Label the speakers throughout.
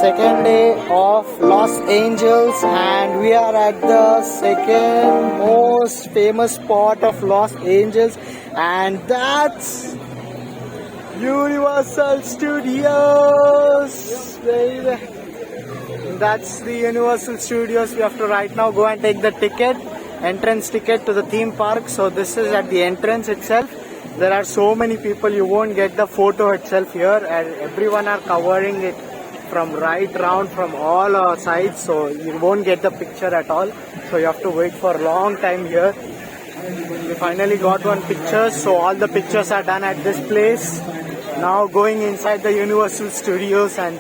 Speaker 1: second day of Los Angeles, and we are at the second most famous spot of Los Angeles, and that's Universal Studios. That's the Universal Studios. We have to right now go and take the entrance ticket to the theme park. So this is at the entrance itself. There are so many people, you won't get the photo itself here, and everyone are covering it from right round from all sides, so you won't get the picture at all. So you have to wait for a long time here. We finally got one picture, so all the pictures are done at this place. Now going inside the Universal Studios and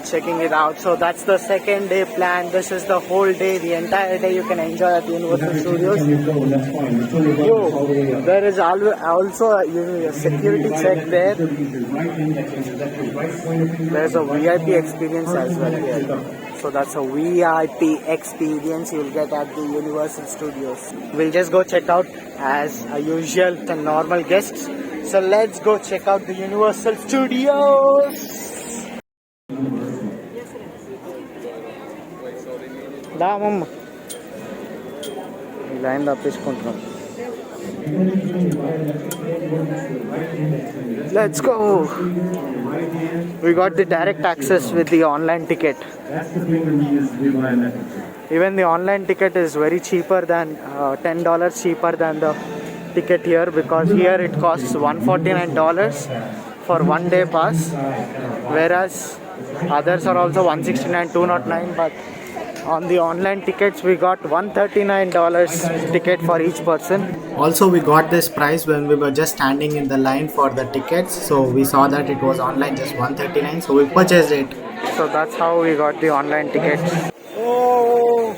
Speaker 1: checking it out. So that's the second day plan. This is the whole day, the entire day you can enjoy at the Universal Studios. There is also a security check there. There's a VIP experience as well here. So that's a VIP experience you'll get at the Universal Studios. We'll just go check out as usual the normal guests. So let's go check out the Universal Studios. Line let's go. We got the direct access with the online ticket. Even the online ticket is very cheaper than $10 cheaper than the ticket here, because here it costs $149 for 1 day pass, whereas others are also $169, $209, but on the online tickets we got $139 ticket for each person. Also we got this price when we were just standing in the line for the tickets, so we saw that it was online just $139, so we purchased it. So that's how we got the online tickets. Oh.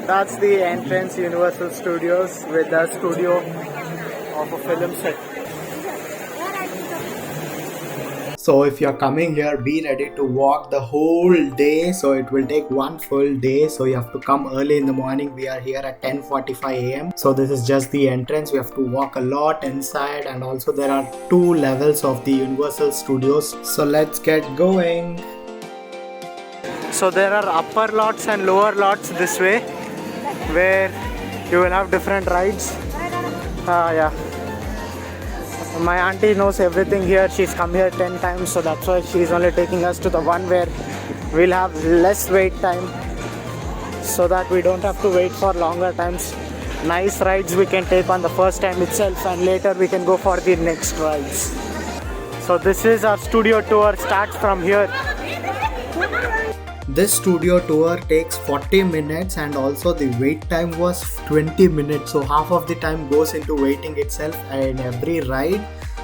Speaker 1: That's the entrance Universal Studios with the studio of a film set. So if you're coming here, be ready to walk the whole day. So it will take one full day. So you have to come early in the morning. We are here at 10:45 a.m. So this is just the entrance. We have to walk a lot inside, and also there are 2 levels of the Universal Studios. So let's get going. So there are upper lots and lower lots this way, where you will have different rides. Yeah. My auntie knows everything here. She's come here 10 times, so that's why she's only taking us to the one where we'll have less wait time, so that we don't have to wait for longer times. Nice rides we can take on the first time itself, and later we can go for the next rides. So this is our studio tour, starts from here. This studio tour takes 40 minutes, and also the wait time was 20 minutes. So half of the time goes into waiting itself in every ride.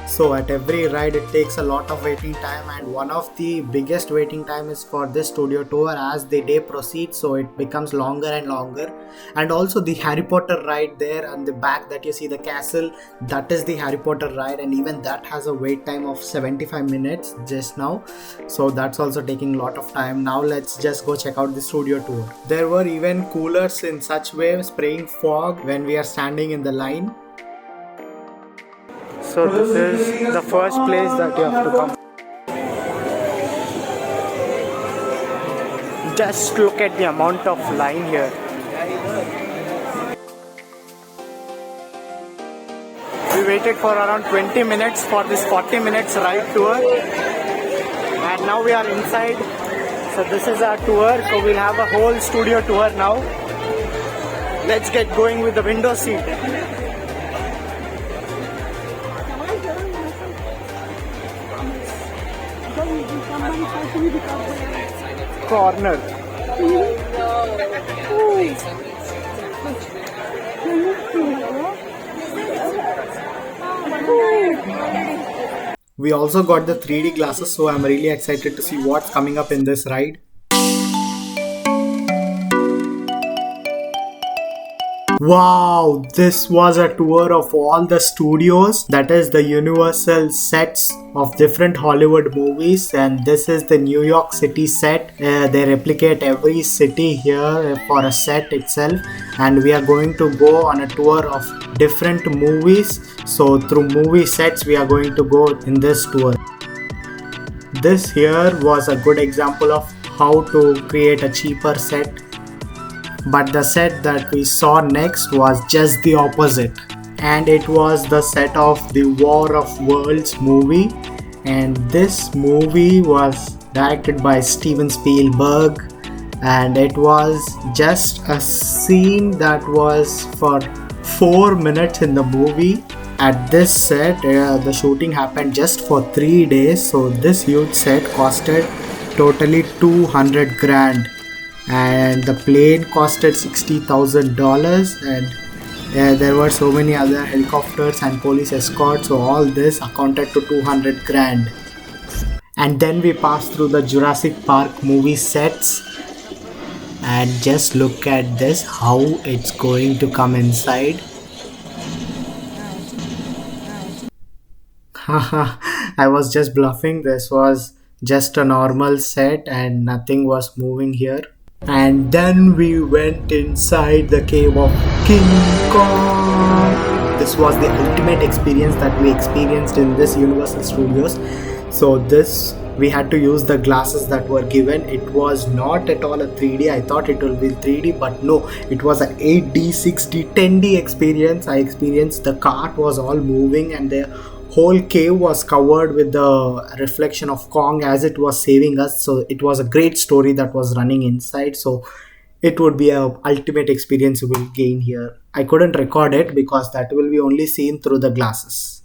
Speaker 1: So at every ride it takes a lot of waiting time, and one of the biggest waiting time is for this studio tour. As the day proceeds, so it becomes longer and longer. And also the Harry Potter ride there on the back that you see, the castle, that is the Harry Potter ride, and even that has a wait time of 75 minutes just now. So that's also taking a lot of time. Now let's just go check out the studio tour. There were even coolers in such way spraying fog when we are standing in the line. So this is the first place that you have to come. Just look at the amount of line here. We waited for around 20 minutes for this 40 minutes ride tour, and now we are inside. So this is our tour. So we'll have a whole studio tour now. Let's get going with the window seat. Corner. We also got the 3D glasses, so I'm really excited to see what's coming up in this ride. Wow, this was a tour of all the studios, that is the universal sets of different Hollywood movies, and this is the New York City set. They replicate every city here for a set itself, and we are going to go on a tour of different movies. So, through movie sets, we are going to go in this tour. This here was a good example of how to create a cheaper set, but the set that we saw next was just the opposite. And it was the set of the War of Worlds movie. And this movie was directed by Steven Spielberg. And it was just a scene that was for 4 minutes in the movie. At this set, the shooting happened just for 3 days. So this huge set costed totally 200 grand, and the plane costed $60,000, and there were so many other helicopters and police escorts, so all this accounted to 200 grand. And then we passed through the Jurassic Park movie sets, and just look at this, how it's going to come inside. Haha, I was just bluffing. This was just a normal set and nothing was moving here. And then we went inside the cave of King Kong. This was the ultimate experience that we experienced in this Universal Studios. So this, we had to use the glasses that were given. It was not at all a 3D. I thought it will be 3D, but no, it was an 8D, 6D, 10D experience. I experienced the cart was all moving and the whole cave was covered with the reflection of Kong as it was saving us. So it was a great story that was running inside. So it would be a ultimate experience you will gain here. I couldn't record it because that will be only seen through the glasses.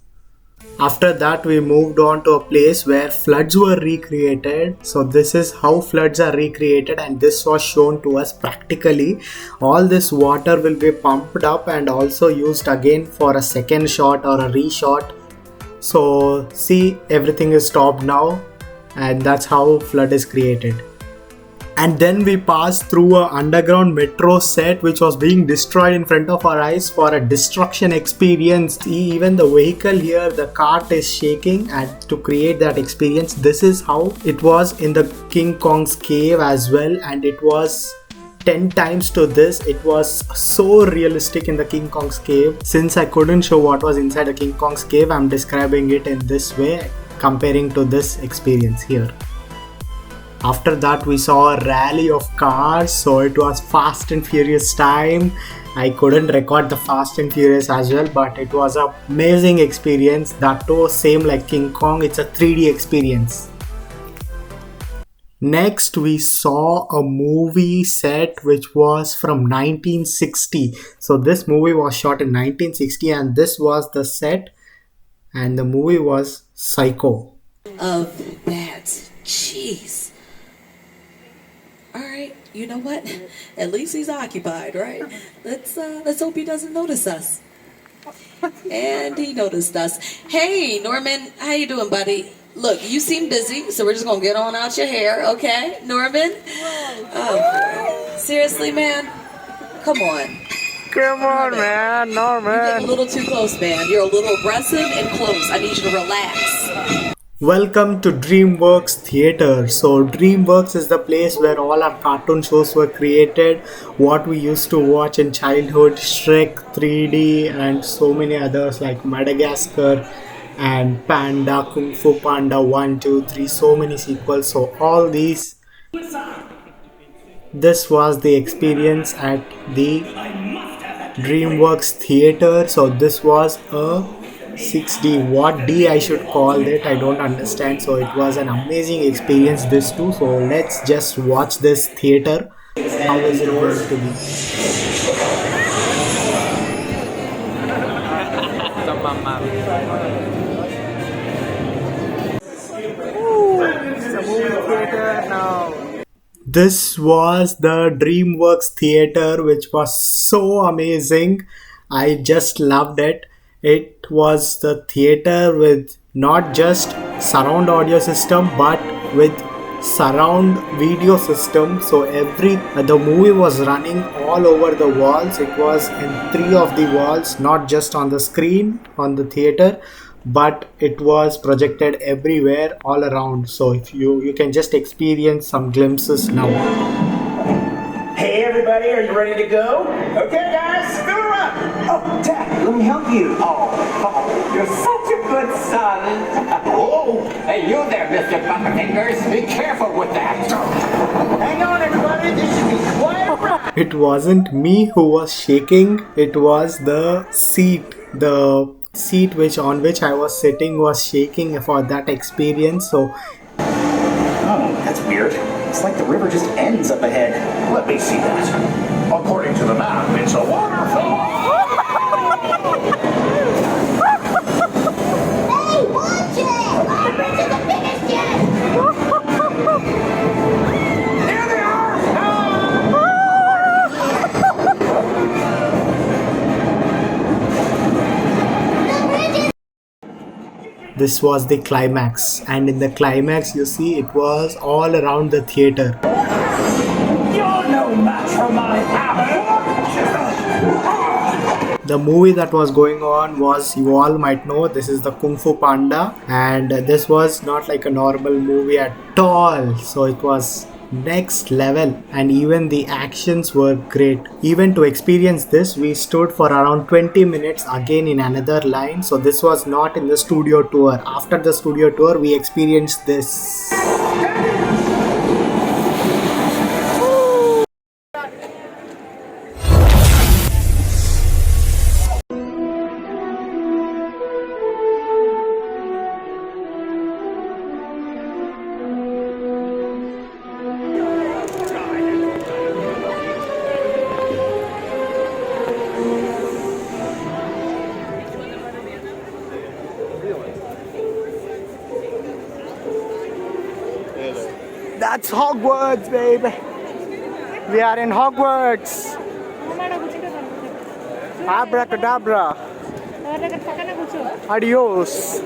Speaker 1: After that, we moved on to a place where floods were recreated. So this is how floods are recreated, and this was shown to us practically. All this water will be pumped up and also used again for a second shot or a reshot. So see, everything is stopped now, and that's how flood is created. And then we passed through a underground metro set which was being destroyed in front of our eyes for a destruction experience. See, even the vehicle here, the cart is shaking, and to create that experience, this is how it was in the King Kong's cave as well, and it was 10 times to this. It was so realistic in the King Kong's cave. Since I couldn't show what was inside the King Kong's cave, I'm describing it in this way, comparing to this experience here. After that, we saw a rally of cars, so it was Fast and Furious time. I couldn't record the Fast and Furious as well, but it was an amazing experience. That too, same like King Kong, it's a 3D experience. Next, we saw a movie set which was from 1960. So this movie was shot in 1960, and this was the set, and the movie was Psycho.
Speaker 2: Of that cheese. All right, you know what? At least he's occupied, right? Let's hope he doesn't notice us. And he noticed us. Hey, Norman, how you doing, buddy? Look, you seem busy, so we're just gonna get on out your hair, okay, Norman? Oh, seriously, man? Come on.
Speaker 1: Come on, man, Norman.
Speaker 2: You're getting a little too close, man. You're a little aggressive and close. I need you to relax.
Speaker 1: Welcome to DreamWorks Theatre. So DreamWorks is the place where all our cartoon shows were created, what we used to watch in childhood, Shrek 3D and so many others like Madagascar and Panda, Kung Fu Panda 1, 2, 3, so many sequels. So all these, this was the experience at the DreamWorks Theatre. So this was a 6D, what D I should call it, I don't understand. So it was an amazing experience, this too. So let's just watch this theater. How is it going to be? It's a movie theater now. This was the DreamWorks Theater, which was so amazing. I just loved it. It was the theater with not just surround audio system, but with surround video system. So the movie was running all over the walls. It was in three of the walls, not just on the screen on the theater, but it was projected everywhere all around. So if you can just experience some glimpses now.
Speaker 3: Hey everybody, are you ready to go? Okay guys, fill her up! Oh, Dad, let me help you. Oh, you're such a good son. Oh!
Speaker 4: Hey, you there, Mr. Bucketfingers. Be careful with that.
Speaker 3: Hang on everybody, this should be quite a ride.
Speaker 1: It wasn't me who was shaking, it was the seat. The seat which I was sitting was shaking for that experience. So
Speaker 3: Oh, that's weird. It's like the river just ends up ahead.
Speaker 5: Let me see that. According to the map, it's a waterfall.
Speaker 6: Hey, watch it! The bridge isn't finished yet!
Speaker 5: Here they are!
Speaker 6: The bridge is...
Speaker 1: this was the climax, and in the climax you see it was all around the theater.
Speaker 3: You're no match for my hammer!
Speaker 1: The movie that was going on was, you all might know, this is the Kung Fu Panda, and this was not like a normal movie at all. So it was next level, and even the actions were great. Even to experience this, we stood for around 20 minutes again in another line. So this was not in the studio tour. After the studio tour, we experienced this. That's Hogwarts, baby. We are in Hogwarts. Abracadabra. Adios.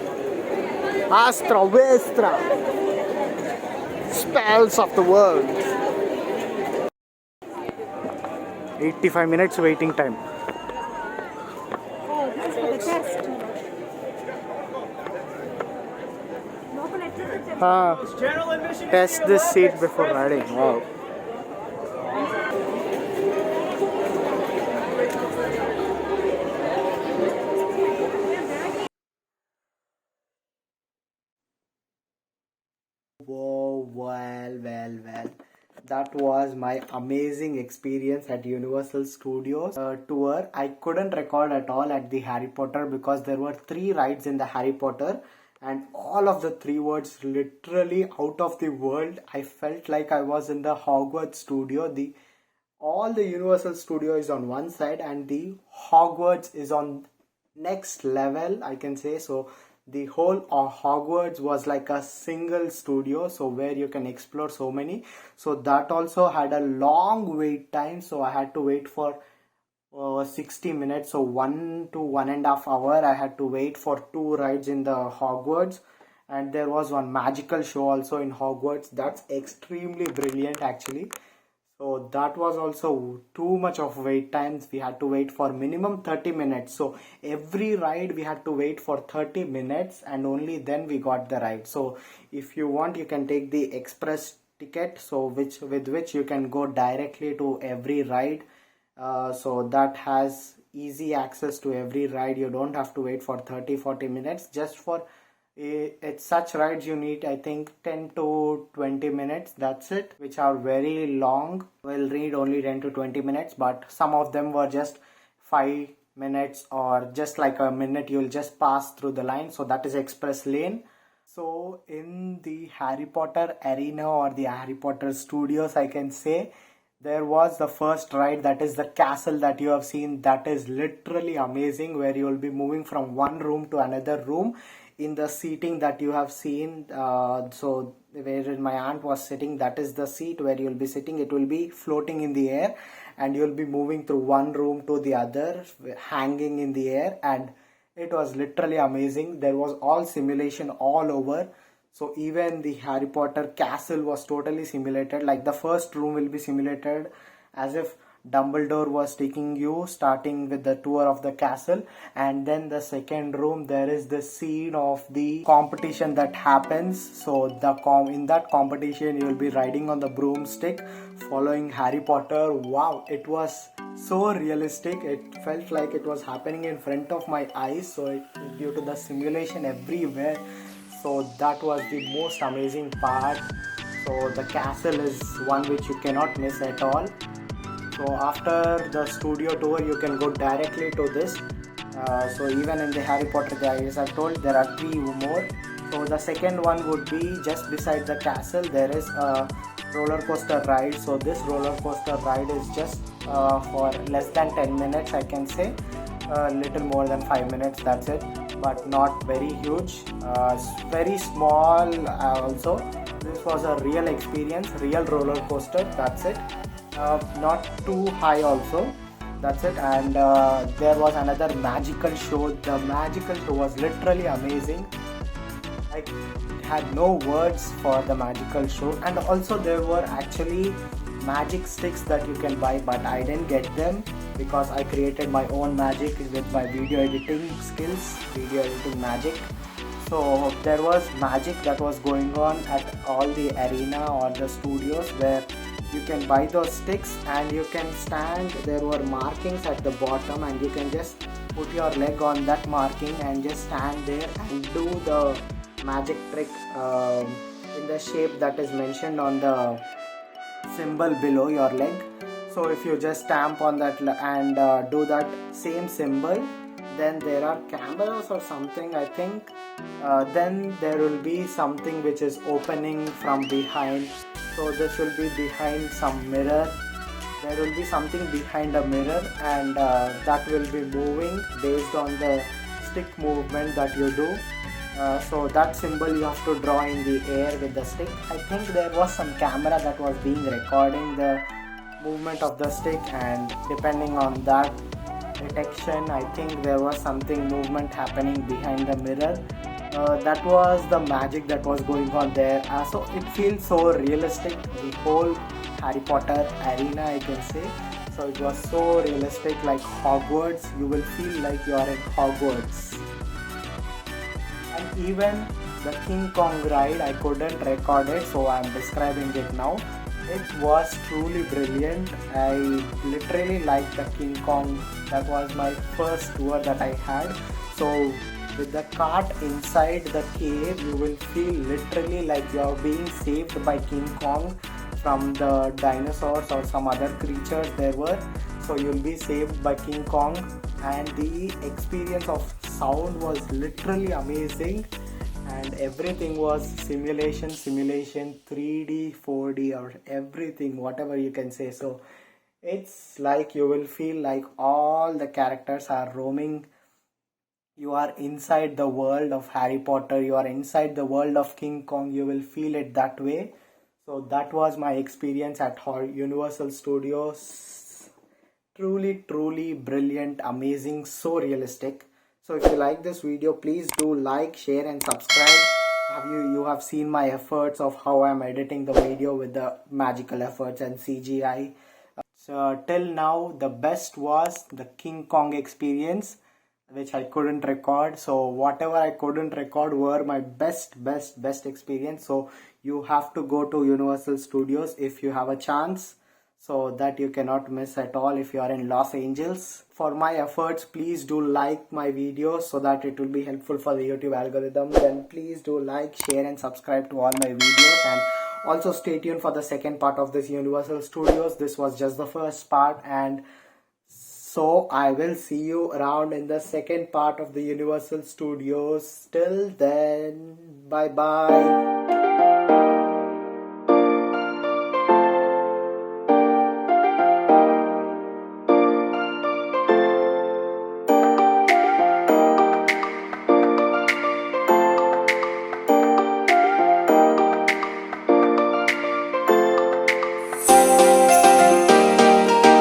Speaker 1: Astra Vestra. Spells of the world. 85 minutes waiting time.
Speaker 7: Oh, this is for the test.
Speaker 1: Test this seat before riding. Wow. Whoa, well. That was my amazing experience at Universal Studios tour. I couldn't record at all at the Harry Potter because there were 3 rides in the Harry Potter, and all of the 3 words literally out of the world. I felt like I was in the Hogwarts studio. All the Universal Studio is on one side and the Hogwarts is on next level, I can say. So the whole Hogwarts was like a single studio, so where you can explore so many. So that also had a long wait time, so I had to wait for 60 minutes, so 1 to 1.5 hour I had to wait for 2 rides in the Hogwarts. And there was one magical show also in Hogwarts that's extremely brilliant actually. So that was also too much of wait times. We had to wait for minimum 30 minutes. So every ride we had to wait for 30 minutes and only then we got the ride. So if you want, you can take the express ticket, so with which you can go directly to every ride. So that has easy access to every ride. You don't have to wait for 30-40 minutes. Just for it's such rides you need, I think, 10 to 20 minutes, that's it, which are very long. We'll read only 10 to 20 minutes, but some of them were just 5 minutes or just like a minute. You'll just pass through the line, so that is express lane. So in the Harry Potter arena or the Harry Potter studios, I can say, there was the first ride, that is the castle that you have seen. That is literally amazing, where you will be moving from one room to another room in the seating that you have seen. So where my aunt was sitting, that is the seat where you will be sitting. It will be floating in the air and you will be moving through one room to the other, hanging in the air, and it was literally amazing. There was all simulation all over. So even the Harry Potter castle was totally simulated. Like the first room will be simulated as if Dumbledore was taking you, starting with the tour of the castle, and then the second room there is the scene of the competition that happens. So in that competition you will be riding on the broomstick, following Harry Potter. Wow, it was so realistic. It felt like it was happening in front of my eyes. So due to the simulation everywhere. So that was the most amazing part. So the castle is one which you cannot miss at all. So after the studio tour you can go directly to this. So even in the Harry Potter Diaries I've told there are 3 more. So the second one would be just beside the castle there is a roller coaster ride. So this roller coaster ride is just for less than 10 minutes I can say. A little more than 5 minutes, that's it, but not very huge. Very small also. This was a real experience, real roller coaster, that's it. Not too high also, that's it. And there was another magical show. The magical show was literally amazing. I had no words for the magical show. And also there were actually magic sticks that you can buy, but I didn't get them because I created my own magic with my video editing skills, video editing magic. So there was magic that was going on at all the arena or the studios where you can buy those sticks and you can stand. There were markings at the bottom and you can just put your leg on that marking and just stand there and do the magic trick in the shape that is mentioned on the symbol below your leg. So if you just stamp on that and do that same symbol, then there are cameras or something I think. Then there will be something which is opening from behind. So this will be behind some mirror. There will be something behind a mirror and that will be moving based on the stick movement that you do. So that symbol you have to draw in the air with the stick. I think there was some camera that was being recording the movement of the stick, and depending on that detection I think there was something movement happening behind the mirror. That was the magic that was going on there. So it feels so realistic, the whole Harry Potter arena I can say. So it was so realistic, like Hogwarts. You will feel like you are in Hogwarts. And even the King Kong ride, I couldn't record it, so I'm describing it now. It was truly brilliant. I literally liked the King Kong. That was my first tour that I had. So with the cart inside the cave, you will feel literally like you are being saved by King Kong from the dinosaurs or some other creatures there were. So you'll be saved by King Kong, and the experience of sound was literally amazing, and everything was simulation, 3D, 4D, or everything, whatever you can say. So it's like you will feel like all the characters are roaming. You are inside the world of Harry Potter, you are inside the world of King Kong, you will feel it that way. So that was my experience at Universal Studios. Truly brilliant, amazing, so realistic. So if you like this video, please do like, share and subscribe. You have seen my efforts of how I'm editing the video with the magical efforts and CGI. So till now the best was the King Kong experience, which I couldn't record. So whatever I couldn't record were my best experience. So you have to go to Universal Studios if you have a chance, so that you cannot miss at all if you are in Los Angeles. For my efforts, please do like my videos so that it will be helpful for the YouTube algorithm. Then please do like, share and subscribe to all my videos, and also stay tuned for the second part of this Universal Studios. This was just the first part, and so I will see you around in the second part of the Universal Studios. Till then, bye bye.